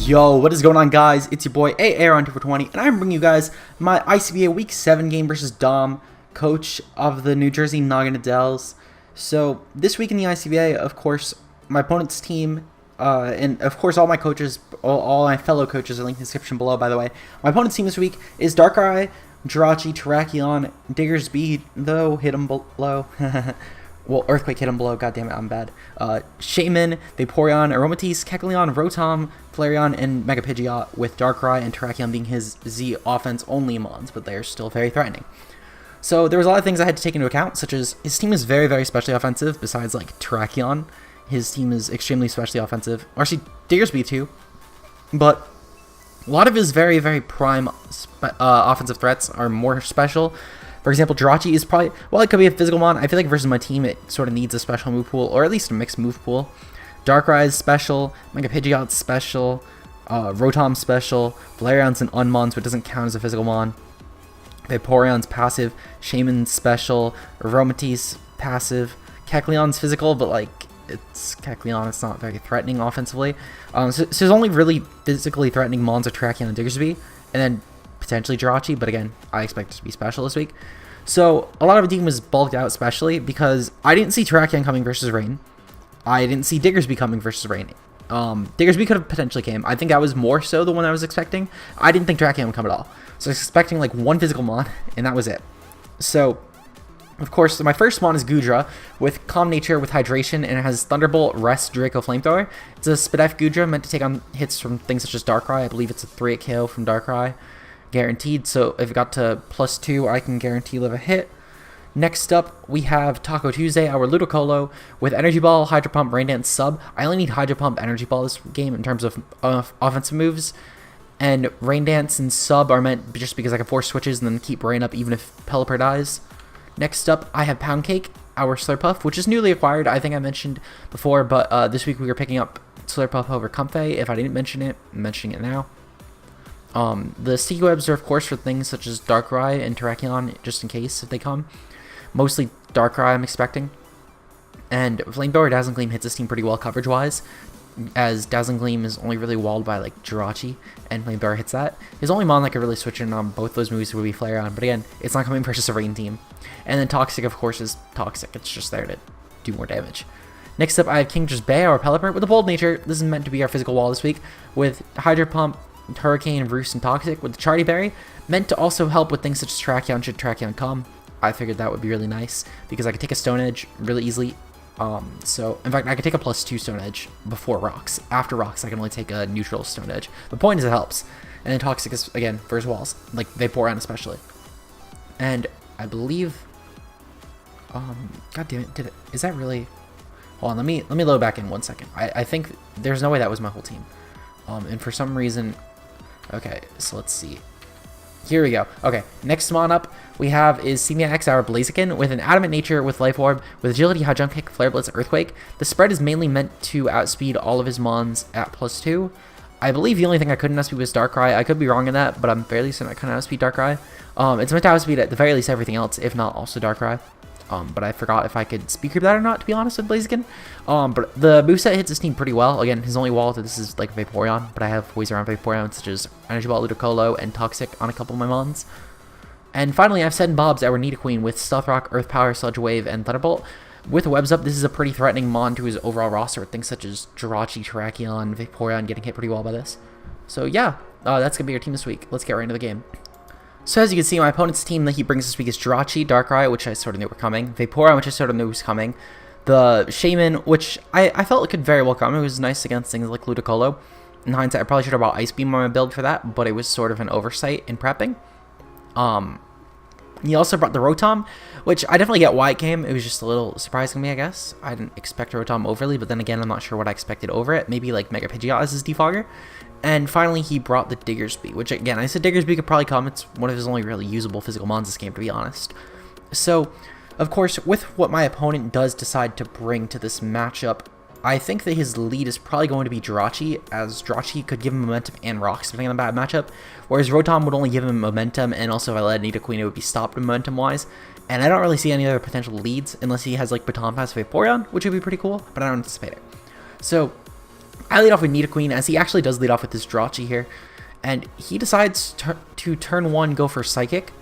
Yo, what is going on, guys? It's your boy AAR on 20, and I'm bringing you guys my ICBA Week 7 game versus Dom, coach of the New Jersey Naganadels. So, this week in the ICBA, of course, my opponent's team, and of course all my coaches, all my fellow coaches are linked in the description below, by the way. My opponent's team this week is Darkrai, Jirachi, Terrakion, Diggersby, though, hit him below. Well, Earthquake hit him below. God damn it, I'm bad. Shaman, Vaporeon, Aromatisse, Kecleon, Rotom, Flareon, and Mega Pidgeot, with Darkrai and Terrakion being his Z offense only mons, but they are still very threatening. So there was a lot of things I had to take into account, such as his team is very, very specially offensive. Besides like Terrakion, his team is extremely specially offensive. Actually, Diggersby too, but a lot of his very, very prime offensive threats are more special. For example, Jirachi is probably, well, it could be a physical mon. I feel like versus my team, it sort of needs a special move pool, or at least a mixed move pool. Darkrai is special, Mega Pidgeot's special, Rotom's special, Flareon's an unmon, so it doesn't count as a physical mon. Vaporeon's passive, Shaman's special, Aromatisse passive, Kecleon's physical, but like, it's Kecleon, it's not very threatening offensively. So there's only really physically threatening mons are Terrakion and Diggersby, and then potentially Jirachi, but again, I expect it to be special this week. So a lot of the team was bulked out, especially because I didn't see Terrakion coming versus Rain. I didn't see Diggersby coming versus Rain. Diggersby could have potentially came. I think that was more so the one I was expecting. I didn't think Terrakion would come at all. So I was expecting like one physical mon, and that was it. So, of course, my first mon is Goodra with Calm Nature with Hydration, and it has Thunderbolt, Rest, Draco, Flamethrower. It's a Spadef Goodra meant to take on hits from things such as Darkrai. I believe it's a 3-hit KO from Darkrai. Guaranteed, so if it got to +2, I can guarantee live a hit. Next up, we have Taco Tuesday, our Ludicolo, with Energy Ball, Hydro Pump, Rain Dance, Sub. I only need Hydro Pump, Energy Ball this game in terms of offensive moves, and Rain Dance and Sub are meant just because I can force switches and then keep Rain up even if Pelipper dies. Next up, I have Pound Cake, our Slurpuff, which is newly acquired. I think I mentioned before, but this week we were picking up Slurpuff over Comfey. If I didn't mention it, I'm mentioning it now. The Sticky Webs are, of course, for things such as Darkrai and Terrakion, just in case if they come. Mostly Darkrai, I'm expecting. And Flamethrower Dazzling Gleam hits this team pretty well coverage-wise, as Dazzling Gleam is only really walled by, like, Jirachi, and Flamethrower hits that. His only mon that could really switch in on both those moves would be Flareon, but again, it's not coming versus a Rain team. And then Toxic, of course, is Toxic. It's just there to do more damage. Next up, I have Kingdra's Bay, our Pelipper, with a Bold Nature. This is meant to be our physical wall this week, with Hydro Pump, Hurricane, Roost, and Toxic, with the Charty Berry, meant to also help with things such as Terrakion should Terrakion come. I figured that would be really nice, because I could take a Stone Edge really easily. So, in fact, I could take a +2 Stone Edge before Rocks. After Rocks, I can only take a neutral Stone Edge. The point is it helps. And then Toxic is, again, for his walls, like Vaporeon especially. And I believe... God damn it, is that really... Hold on, let me load back in 1 second. I think there's no way that was my whole team. And for some reason... Okay, so let's see. Here we go. Okay, next mon up we have is Semia X, our Blaziken, with an Adamant Nature with Life Orb, with Agility, High Jump Kick, Flare Blitz, Earthquake. The spread is mainly meant to outspeed all of his mons at +2. I believe the only thing I couldn't outspeed was Darkrai. I could be wrong in that, but I'm fairly certain I couldn't outspeed Darkrai. It's meant to outspeed at the very least everything else, if not also Darkrai. But I forgot if I could speed creep that or not, to be honest, with Blaziken. But the moveset hits this team pretty well. Again, his only wall to this is like Vaporeon, but I have ways around Vaporeon, such as Energy Ball, Ludicolo, and Toxic on a couple of my mons. And finally, I have Sed and Bob's, our Nidoqueen, with Stealth Rock, Earth Power, Sludge Wave, and Thunderbolt. With Webs up, this is a pretty threatening mon to his overall roster, with things such as Jirachi, Terrakion, Vaporeon getting hit pretty well by this. So yeah, that's going to be your team this week. Let's get right into the game. So as you can see, my opponent's team that he brings this week is Jirachi, Darkrai, which I sort of knew were coming, Vaporeon, which I sort of knew was coming, the Shaman, which I felt could very well come. It was nice against things like Ludicolo. In hindsight, I probably should have brought Ice Beam on my build for that, but it was sort of an oversight in prepping. He also brought the Rotom, which I definitely get why it came. It was just a little surprising to me, I guess. I didn't expect Rotom overly, but then again, I'm not sure what I expected over it. Maybe like Mega Pidgeot as his defogger. And finally, he brought the Diggersby, which again, I said Diggersby could probably come. It's one of his only really usable physical mons this game, to be honest. So, of course, with what my opponent does decide to bring to this matchup, I think that his lead is probably going to be Jirachi, as Jirachi could give him momentum and rocks depending on the bad matchup, whereas Rotom would only give him momentum, and also if I let Nidoqueen, it would be stopped momentum-wise. And I don't really see any other potential leads unless he has like Baton Pass Vaporeon, which would be pretty cool, but I don't anticipate it. So I lead off with Nidoqueen, as he actually does lead off with this Jirachi here. And he decides to turn 1 go for Psychic.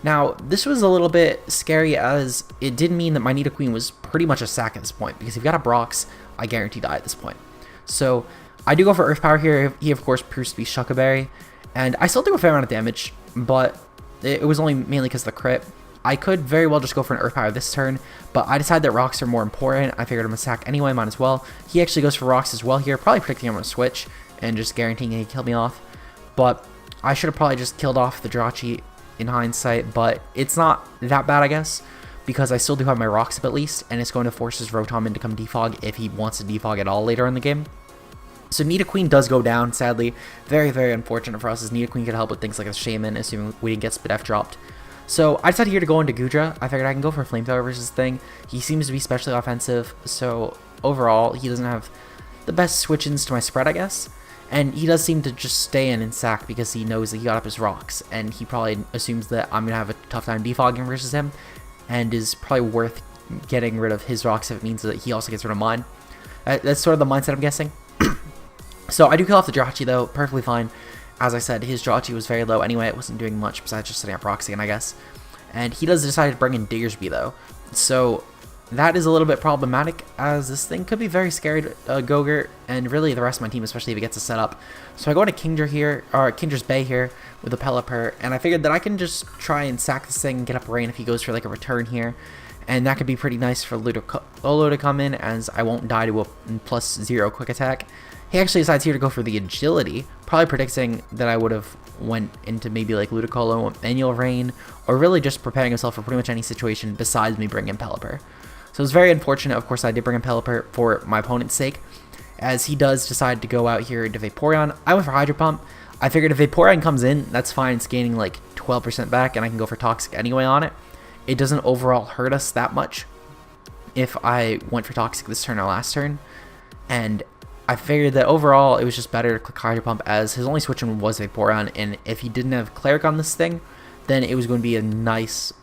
Now, this was a little bit scary, as it did mean that my Nidoqueen was pretty much a sack at this point, because if he got a Brox, I guarantee die at this point. So, I do go for Earth Power here. He, of course, proves to be Shucka Berry. And I still do a fair amount of damage, but it was only mainly because of the crit. I could very well just go for an Earth Power this turn, but I decided that Rocks are more important. I figured I'm going to sack anyway, might as well. He actually goes for Rocks as well here, probably predicting I'm going to switch and just guaranteeing he'd kill me off. But I should have probably just killed off the Jirachi in hindsight, but it's not that bad, I guess, because I still do have my Rocks up at least, and it's going to force his Rotom in to come defog if he wants to defog at all later in the game. So Nidoqueen does go down, sadly. Very, very unfortunate for us, as Nidoqueen could help with things like a Shaman, assuming we didn't get Spidef dropped. So I decided here to go into Goodra. I figured I can go for Flamethrower versus Thing. He seems to be especially offensive, so overall, he doesn't have the best switch-ins to my spread, I guess. And he does seem to just stay in sack because he knows that he got up his Rocks, and he probably assumes that I'm going to have a tough time defogging versus him, and is probably worth getting rid of his Rocks if it means that he also gets rid of mine. That's sort of the mindset I'm guessing. So I do kill off the Jirachi though, perfectly fine. As I said, his Jirachi was very low anyway, it wasn't doing much besides just setting up Rocks again, I guess. And he does decide to bring in Diggersby though. So that is a little bit problematic, as this thing could be very scary to Gogurt, and really the rest of my team, especially if it gets a setup. So I go into Kingdra here, or Kindra's Bay here, with a Pelipper, and I figured that I can just try and sack this thing and get up Rain if he goes for like a return here. And that could be pretty nice for Ludicolo to come in, as I won't die to a +0 quick attack. He actually decides here to go for the Agility, probably predicting that I would have went into maybe like Ludicolo, Manual Rain, or really just preparing himself for pretty much any situation besides me bringing in Pelipper. So it's very unfortunate. Of course, I did bring in Pelipper for my opponent's sake, as he does decide to go out here into Vaporeon. I went for Hydro Pump. I figured if Vaporeon comes in, that's fine. It's gaining like 12% back, and I can go for Toxic anyway on it. It doesn't overall hurt us that much if I went for Toxic this turn or last turn. And I figured that overall it was just better to click Hydro Pump, as his only switch-in was Vaporeon, and if he didn't have Cleric on this thing, then it was going to be a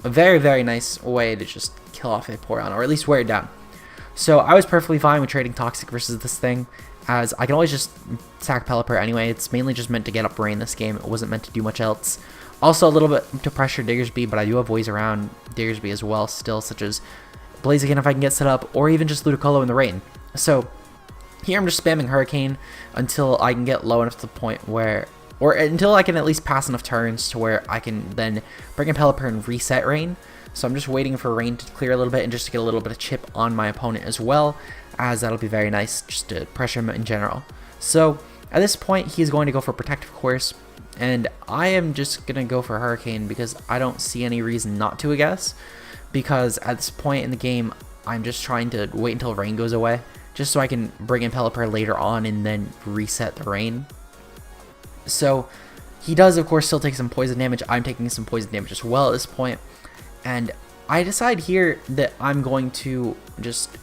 very, very nice way to just kill off Vaporeon, or at least wear it down. So I was perfectly fine with trading Toxic versus this thing, as I can always just sack Pelipper anyway. It's mainly just meant to get up Rain this game. It wasn't meant to do much else. Also a little bit to pressure Diggersby, but I do have ways around Diggersby as well still, such as Blaziken if I can get set up, or even just Ludicolo in the Rain. So here I'm just spamming Hurricane until I can get low enough to the point where, or until I can at least pass enough turns to where I can then bring in Pelipper and reset Rain. So I'm just waiting for Rain to clear a little bit and just to get a little bit of chip on my opponent as well, as that'll be very nice just to pressure him in general. So at this point, he's going to go for Protective Course, and I am just going to go for Hurricane because I don't see any reason not to, I guess, because at this point in the game, I'm just trying to wait until Rain goes away, just so I can bring in Pelipper later on and then reset the Rain. So he does, of course, still take some poison damage. I'm taking some poison damage as well at this point. And I decide here that I'm going to just...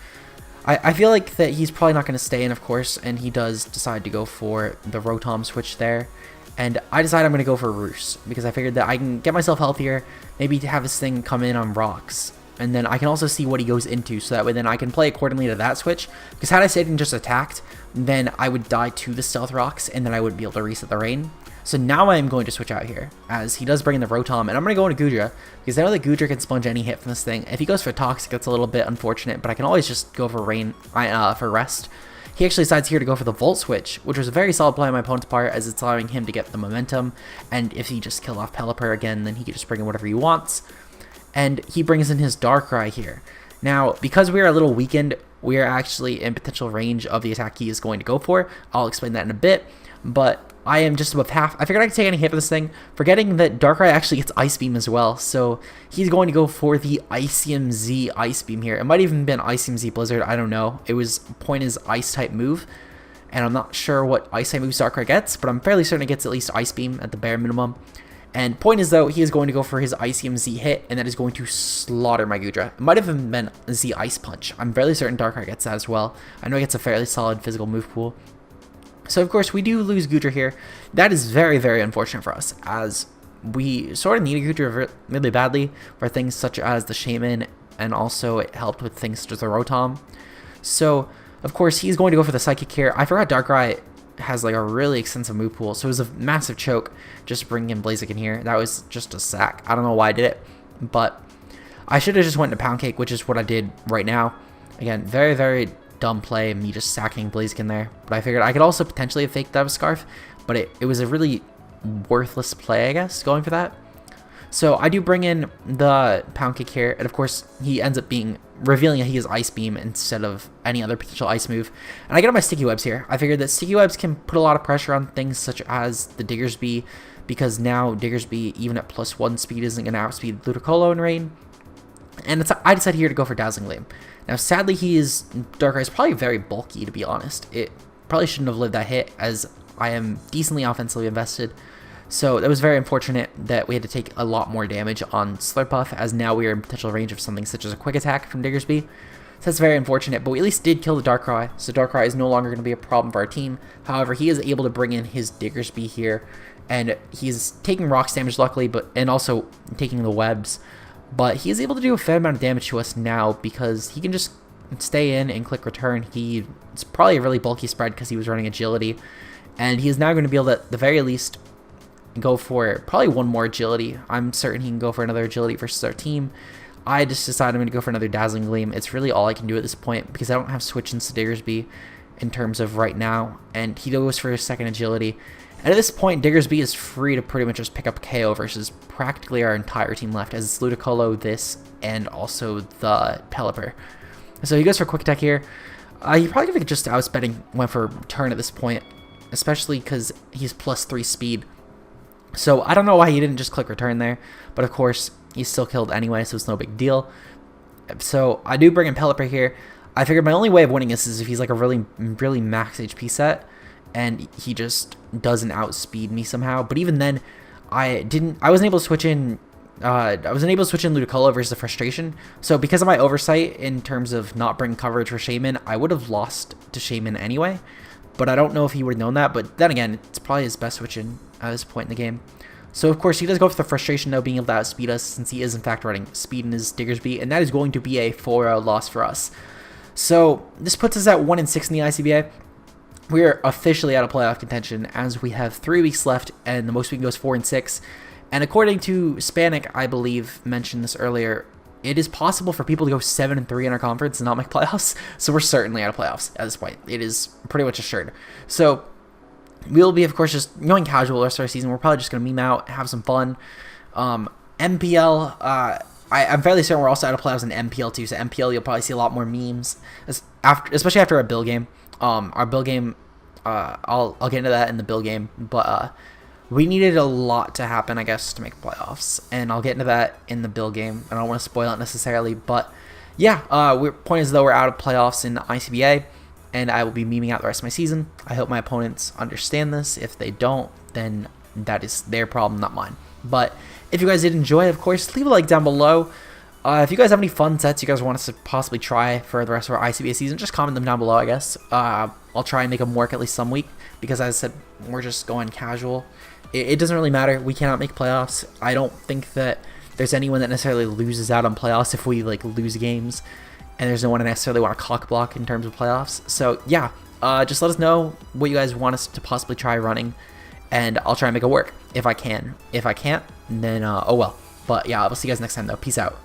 I feel like that he's probably not going to stay in, of course, and he does decide to go for the Rotom switch there. And I decide I'm going to go for Roost, because I figured that I can get myself healthier, maybe to have this thing come in on Rocks. And then I can also see what he goes into, so that way then I can play accordingly to that switch. Because had I stayed and just attacked, then I would die to the Stealth Rocks, and then I would be able to reset the Rain. So now I am going to switch out here, as he does bring in the Rotom, and I'm going to go into Goodra, because I know that Goodra can sponge any hit from this thing. If he goes for Toxic, that's a little bit unfortunate, but I can always just go for Rain, for Rest. He actually decides here to go for the Volt Switch, which was a very solid play on my opponent's part, as it's allowing him to get the momentum, and if he just killed off Pelipper again, then he can just bring in whatever he wants. And he brings in his Darkrai here. Now, because we are a little weakened, we are actually in potential range of the attack he is going to go for. I'll explain that in a bit, but I am just above half. I figured I could take any hit for this thing, forgetting that Darkrai actually gets Ice Beam as well, so he's going to go for the ICMZ Ice Beam here. It might even have been ICMZ Blizzard, I don't know. It was point is Ice-type move, and I'm not sure what Ice-type moves Darkrai gets, but I'm fairly certain it gets at least Ice Beam at the bare minimum. And point is, though, he is going to go for his ICMZ hit, and that is going to slaughter my Goodra. It might have even been Z Ice Punch. I'm fairly certain Darkrai gets that as well. I know he gets a fairly solid physical move pool. So, of course, we do lose Goodra here. That is very, very unfortunate for us, as we sort of need a Goodra really badly for things such as the Shaman, and also it helped with things such as the Rotom. So, Of course, he's going to go for the Psychic here. I forgot Darkrai has like a really extensive move pool, so it was a massive choke just bringing in Blaziken in here. That was just a sack. I don't know why I did it, but I should have just went to Pound Cake, which is what I did right now. Again, very, very dumb play, me just sacking Blaziken there. But I figured I could also potentially have faked that with Scarf, but it was a really worthless play, I guess, going for that. So I do bring in the Pound Kick here, and of course he ends up revealing that he has Ice Beam instead of any other potential ice move. And I get on my Sticky Webs here. I figured that Sticky Webs can put a lot of pressure on things such as the Diggersby, because now Diggersby, even at +1 speed, isn't going to outspeed Ludicolo in Rain. And I decided here to go for Dazzling Gleam. Now sadly Darkrai is probably very bulky, to be honest. It probably shouldn't have lived that hit, as I am decently offensively invested. So that was very unfortunate that we had to take a lot more damage on Slurpuff, as now we are in potential range of something such as a Quick Attack from Diggersby. So that's very unfortunate, but we at least did kill the Darkrai, so Darkrai is no longer going to be a problem for our team. However, he is able to bring in his Diggersby here, and he's taking rocks damage luckily, and also taking the webs. But he is able to do a fair amount of damage to us now because he can just stay in and click return. It's probably a really bulky spread because he was running agility, and he is now going to be able to, at the very least, go for probably one more agility. I'm certain he can go for another agility versus our team. I just decided I'm going to go for another Dazzling Gleam. It's really all I can do at this point because I don't have switch into Diggersby in terms of right now, and he goes for his second agility. And at this point, Diggersby is free to pretty much just pick up KO versus practically our entire team left, as it's Ludicolo, this, and also the Pelipper. So he goes for Quick Attack here. He probably could have just went for Turn at this point, especially because he's +3 speed. So I don't know why he didn't just click return there, but of course he's still killed anyway, so it's no big deal. So I do bring in Pelipper here. I figured my only way of winning this is if he's like a really, really max HP set, and he just doesn't outspeed me somehow. But even then, I wasn't able to switch in. I wasn't able to switch in Ludicolo versus the Frustration. So because of my oversight in terms of not bringing coverage for Shaman, I would have lost to Shaman anyway. But I don't know if he would have known that. But then again, it's probably his best switch in at this point in the game. So of course he does go for the Frustration though, being able to outspeed us, since he is in fact running speed in his Diggersby, and that is going to be a 4-0 loss for us. So this puts us at 1-6 in the ICBA. We are officially out of playoff contention, as we have 3 weeks left, and the most we can go is 4-6. And according to Spanik, I believe, mentioned this earlier, it is possible for people to go 7-3 in our conference and not make playoffs. So we're certainly out of playoffs at this point. It is pretty much assured. So we'll be, of course, just going casual the rest of our season. We're probably just going to meme out, have some fun. MPL, I'm fairly certain we're also out of playoffs in MPL too. So MPL, you'll probably see a lot more memes, especially after our Bill game. Our Bill game, I'll get into that in the Bill game, but we needed a lot to happen, I guess, to make playoffs, and I'll get into that in the Bill game. I don't want to spoil it necessarily, but yeah, point is though we're out of playoffs in ICBA, and I will be memeing out the rest of my season. I hope my opponents understand this. If they don't, then that is their problem, not mine. But if you guys did enjoy, of course, leave a like down below. If you guys have any fun sets you guys want us to possibly try for the rest of our ICBA season, just comment them down below, I guess. I'll try and make them work at least some week, because as I said, we're just going casual. It doesn't really matter. We cannot make playoffs. I don't think that there's anyone that necessarily loses out on playoffs if we like lose games, and there's no one that necessarily want to cock block in terms of playoffs. So yeah, just let us know what you guys want us to possibly try running, and I'll try and make it work if I can. If I can't, then oh well. But yeah, I'll see you guys next time though. Peace out.